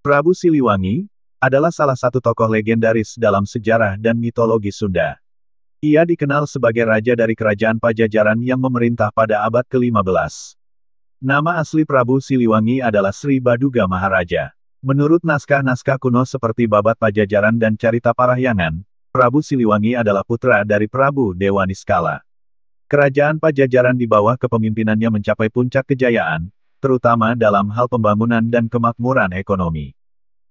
Prabu Siliwangi adalah salah satu tokoh legendaris dalam sejarah dan mitologi Sunda. Ia dikenal sebagai raja dari kerajaan Pajajaran yang memerintah pada abad ke-15. Nama asli Prabu Siliwangi adalah Sri Baduga Maharaja. Menurut naskah-naskah kuno seperti Babat Pajajaran dan Carita Parahyangan, Prabu Siliwangi adalah putra dari Prabu Dewa Niskala. Kerajaan Pajajaran di bawah kepemimpinannya mencapai puncak kejayaan, terutama dalam hal pembangunan dan kemakmuran ekonomi.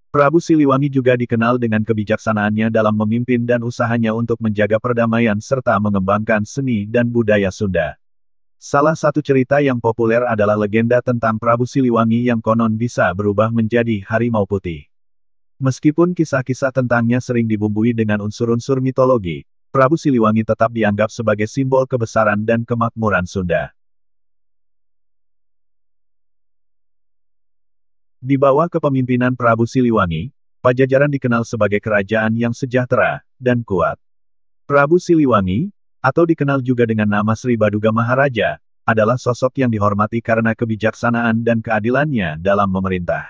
Prabu Siliwangi juga dikenal dengan kebijaksanaannya dalam memimpin dan usahanya untuk menjaga perdamaian serta mengembangkan seni dan budaya Sunda. Salah satu cerita yang populer adalah legenda tentang Prabu Siliwangi yang konon bisa berubah menjadi harimau putih. Meskipun kisah-kisah tentangnya sering dibumbui dengan unsur-unsur mitologi, Prabu Siliwangi tetap dianggap sebagai simbol kebesaran dan kemakmuran Sunda. Di bawah kepemimpinan Prabu Siliwangi, Pajajaran dikenal sebagai kerajaan yang sejahtera dan kuat. Prabu Siliwangi, atau dikenal juga dengan nama Sri Baduga Maharaja, adalah sosok yang dihormati karena kebijaksanaan dan keadilannya dalam memerintah.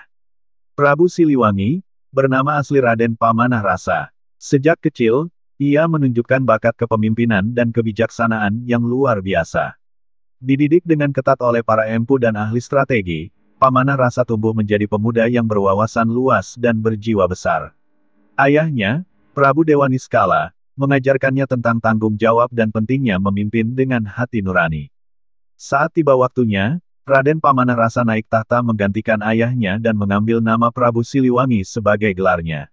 Prabu Siliwangi, bernama asli Raden Pamanah Rasa. Sejak kecil, ia menunjukkan bakat kepemimpinan dan kebijaksanaan yang luar biasa. Dididik dengan ketat oleh para empu dan ahli strategi, Pamanah Rasa tumbuh menjadi pemuda yang berwawasan luas dan berjiwa besar. Ayahnya, Prabu Dewa Niskala, mengajarkannya tentang tanggung jawab dan pentingnya memimpin dengan hati nurani. Saat tiba waktunya, Raden Pamanah Rasa naik tahta menggantikan ayahnya dan mengambil nama Prabu Siliwangi sebagai gelarnya.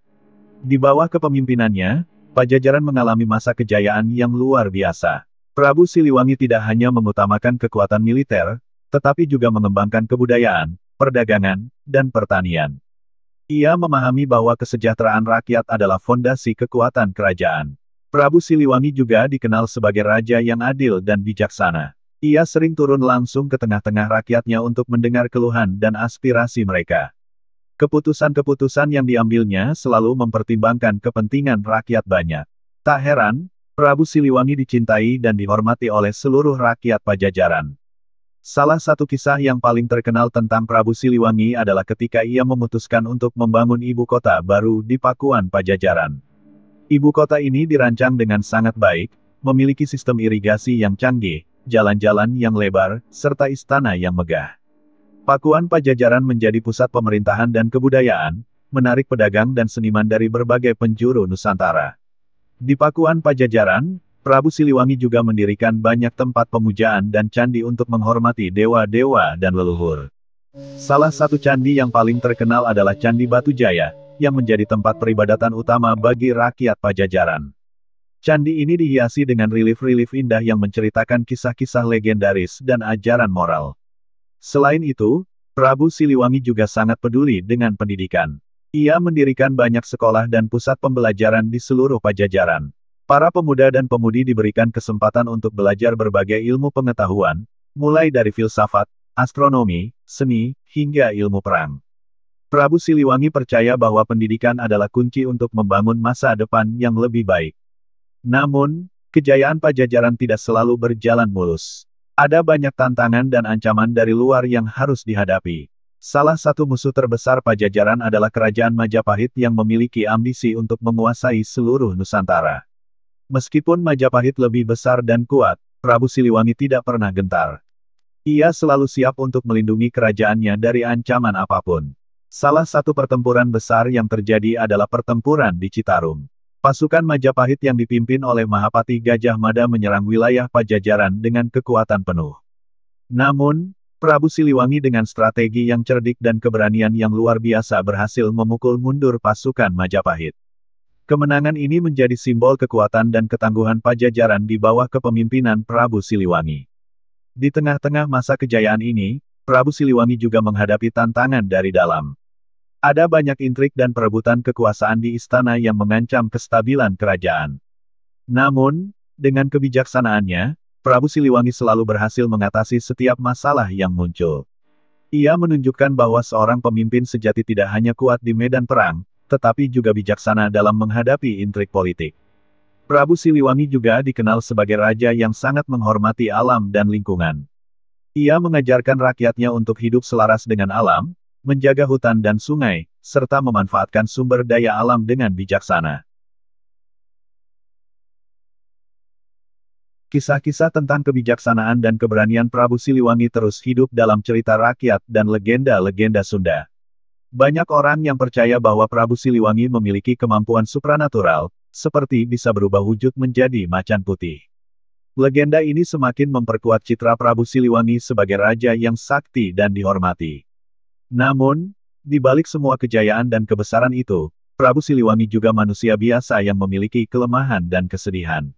Di bawah kepemimpinannya, Pajajaran mengalami masa kejayaan yang luar biasa. Prabu Siliwangi tidak hanya mengutamakan kekuatan militer, tetapi juga mengembangkan kebudayaan, perdagangan, dan pertanian. Ia memahami bahwa kesejahteraan rakyat adalah fondasi kekuatan kerajaan. Prabu Siliwangi juga dikenal sebagai raja yang adil dan bijaksana. Ia sering turun langsung ke tengah-tengah rakyatnya untuk mendengar keluhan dan aspirasi mereka. Keputusan-keputusan yang diambilnya selalu mempertimbangkan kepentingan rakyat banyak. Tak heran, Prabu Siliwangi dicintai dan dihormati oleh seluruh rakyat Pajajaran. Salah satu kisah yang paling terkenal tentang Prabu Siliwangi adalah ketika ia memutuskan untuk membangun ibu kota baru di Pakuan Pajajaran. Ibu kota ini dirancang dengan sangat baik, memiliki sistem irigasi yang canggih, jalan-jalan yang lebar, serta istana yang megah. Pakuan Pajajaran menjadi pusat pemerintahan dan kebudayaan, menarik pedagang dan seniman dari berbagai penjuru Nusantara. Di Pakuan Pajajaran, Prabu Siliwangi juga mendirikan banyak tempat pemujaan dan candi untuk menghormati dewa-dewa dan leluhur. Salah satu candi yang paling terkenal adalah Candi Batu Jaya, yang menjadi tempat peribadatan utama bagi rakyat Pajajaran. Candi ini dihiasi dengan relief-relief indah yang menceritakan kisah-kisah legendaris dan ajaran moral. Selain itu, Prabu Siliwangi juga sangat peduli dengan pendidikan. Ia mendirikan banyak sekolah dan pusat pembelajaran di seluruh Pajajaran. Para pemuda dan pemudi diberikan kesempatan untuk belajar berbagai ilmu pengetahuan, mulai dari filsafat, astronomi, seni, hingga ilmu perang. Prabu Siliwangi percaya bahwa pendidikan adalah kunci untuk membangun masa depan yang lebih baik. Namun, kejayaan Pajajaran tidak selalu berjalan mulus. Ada banyak tantangan dan ancaman dari luar yang harus dihadapi. Salah satu musuh terbesar Pajajaran adalah Kerajaan Majapahit yang memiliki ambisi untuk menguasai seluruh Nusantara. Meskipun Majapahit lebih besar dan kuat, Prabu Siliwangi tidak pernah gentar. Ia selalu siap untuk melindungi kerajaannya dari ancaman apapun. Salah satu pertempuran besar yang terjadi adalah pertempuran di Citarum. Pasukan Majapahit yang dipimpin oleh Mahapati Gajah Mada menyerang wilayah Pajajaran dengan kekuatan penuh. Namun, Prabu Siliwangi dengan strategi yang cerdik dan keberanian yang luar biasa berhasil memukul mundur pasukan Majapahit. Kemenangan ini menjadi simbol kekuatan dan ketangguhan Pajajaran di bawah kepemimpinan Prabu Siliwangi. Di tengah-tengah masa kejayaan ini, Prabu Siliwangi juga menghadapi tantangan dari dalam. Ada banyak intrik dan perebutan kekuasaan di istana yang mengancam kestabilan kerajaan. Namun, dengan kebijaksanaannya, Prabu Siliwangi selalu berhasil mengatasi setiap masalah yang muncul. Ia menunjukkan bahwa seorang pemimpin sejati tidak hanya kuat di medan perang, tetapi juga bijaksana dalam menghadapi intrik politik. Prabu Siliwangi juga dikenal sebagai raja yang sangat menghormati alam dan lingkungan. Ia mengajarkan rakyatnya untuk hidup selaras dengan alam, menjaga hutan dan sungai, serta memanfaatkan sumber daya alam dengan bijaksana. Kisah-kisah tentang kebijaksanaan dan keberanian Prabu Siliwangi terus hidup dalam cerita rakyat dan legenda-legenda Sunda. Banyak orang yang percaya bahwa Prabu Siliwangi memiliki kemampuan supranatural, seperti bisa berubah wujud menjadi macan putih. Legenda ini semakin memperkuat citra Prabu Siliwangi sebagai raja yang sakti dan dihormati. Namun, di balik semua kejayaan dan kebesaran itu, Prabu Siliwangi juga manusia biasa yang memiliki kelemahan dan kesedihan.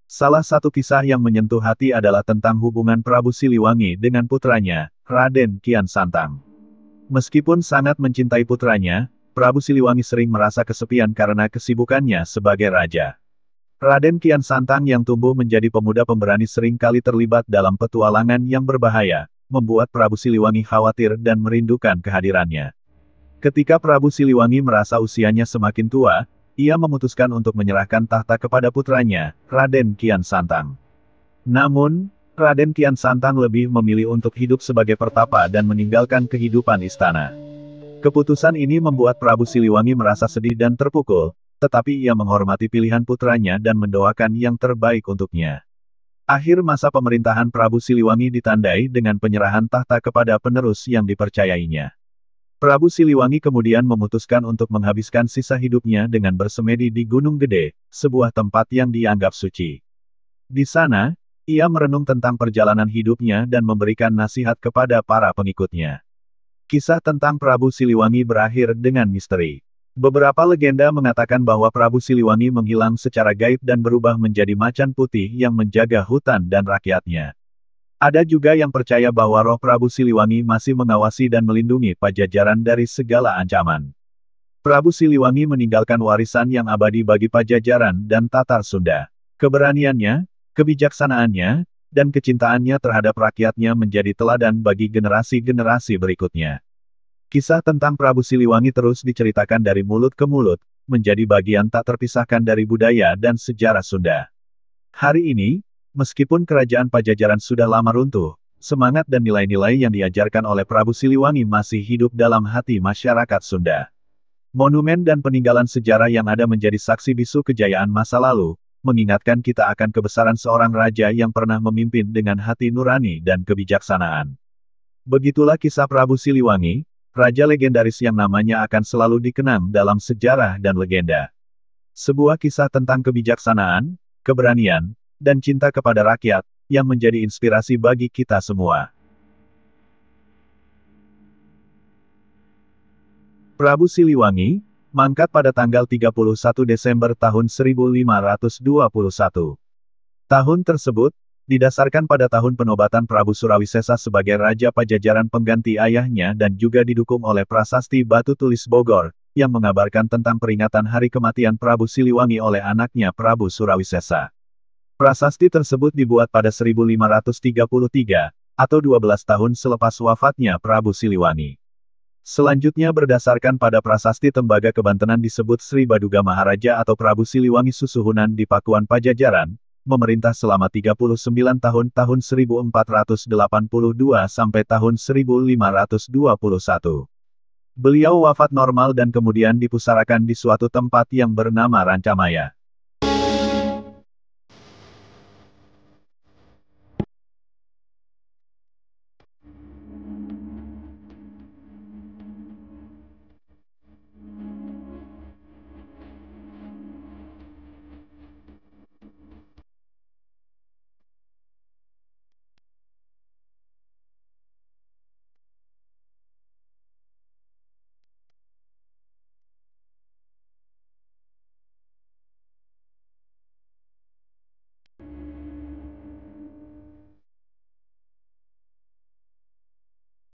Salah satu kisah yang menyentuh hati adalah tentang hubungan Prabu Siliwangi dengan putranya, Raden Kian Santang. Meskipun sangat mencintai putranya, Prabu Siliwangi sering merasa kesepian karena kesibukannya sebagai raja. Raden Kian Santang yang tumbuh menjadi pemuda pemberani sering kali terlibat dalam petualangan yang berbahaya, membuat Prabu Siliwangi khawatir dan merindukan kehadirannya. Ketika Prabu Siliwangi merasa usianya semakin tua, ia memutuskan untuk menyerahkan tahta kepada putranya, Raden Kian Santang. Namun, Raden Kian Santang lebih memilih untuk hidup sebagai pertapa dan meninggalkan kehidupan istana. Keputusan ini membuat Prabu Siliwangi merasa sedih dan terpukul, tetapi ia menghormati pilihan putranya dan mendoakan yang terbaik untuknya. Akhir masa pemerintahan Prabu Siliwangi ditandai dengan penyerahan tahta kepada penerus yang dipercayainya. Prabu Siliwangi kemudian memutuskan untuk menghabiskan sisa hidupnya dengan bersemedi di Gunung Gede, sebuah tempat yang dianggap suci. Di sana, ia merenung tentang perjalanan hidupnya dan memberikan nasihat kepada para pengikutnya. Kisah tentang Prabu Siliwangi berakhir dengan misteri. Beberapa legenda mengatakan bahwa Prabu Siliwangi menghilang secara gaib dan berubah menjadi macan putih yang menjaga hutan dan rakyatnya. Ada juga yang percaya bahwa roh Prabu Siliwangi masih mengawasi dan melindungi Pajajaran dari segala ancaman. Prabu Siliwangi meninggalkan warisan yang abadi bagi Pajajaran dan Tatar Sunda. Keberaniannya, kebijaksanaannya, dan kecintaannya terhadap rakyatnya menjadi teladan bagi generasi-generasi berikutnya. Kisah tentang Prabu Siliwangi terus diceritakan dari mulut ke mulut, menjadi bagian tak terpisahkan dari budaya dan sejarah Sunda. Hari ini, meskipun kerajaan Pajajaran sudah lama runtuh, semangat dan nilai-nilai yang diajarkan oleh Prabu Siliwangi masih hidup dalam hati masyarakat Sunda. Monumen dan peninggalan sejarah yang ada menjadi saksi bisu kejayaan masa lalu, mengingatkan kita akan kebesaran seorang raja yang pernah memimpin dengan hati nurani dan kebijaksanaan. Begitulah kisah Prabu Siliwangi, raja legendaris yang namanya akan selalu dikenang dalam sejarah dan legenda. Sebuah kisah tentang kebijaksanaan, keberanian, dan cinta kepada rakyat, yang menjadi inspirasi bagi kita semua. Prabu Siliwangi, mangkat pada tanggal 31 Desember tahun 1521. Tahun tersebut, didasarkan pada tahun penobatan Prabu Surawisesa sebagai Raja Pajajaran pengganti ayahnya dan juga didukung oleh prasasti Batu Tulis Bogor, yang mengabarkan tentang peringatan hari kematian Prabu Siliwangi oleh anaknya Prabu Surawisesa. Prasasti tersebut dibuat pada 1533, atau 12 tahun selepas wafatnya Prabu Siliwangi. Selanjutnya berdasarkan pada prasasti Tembaga Kebantenan disebut Sri Baduga Maharaja atau Prabu Siliwangi Susuhunan di Pakuan Pajajaran, memerintah selama 39 tahun 1482 sampai tahun 1521. Beliau wafat normal dan kemudian dipusarakan di suatu tempat yang bernama Rancamaya.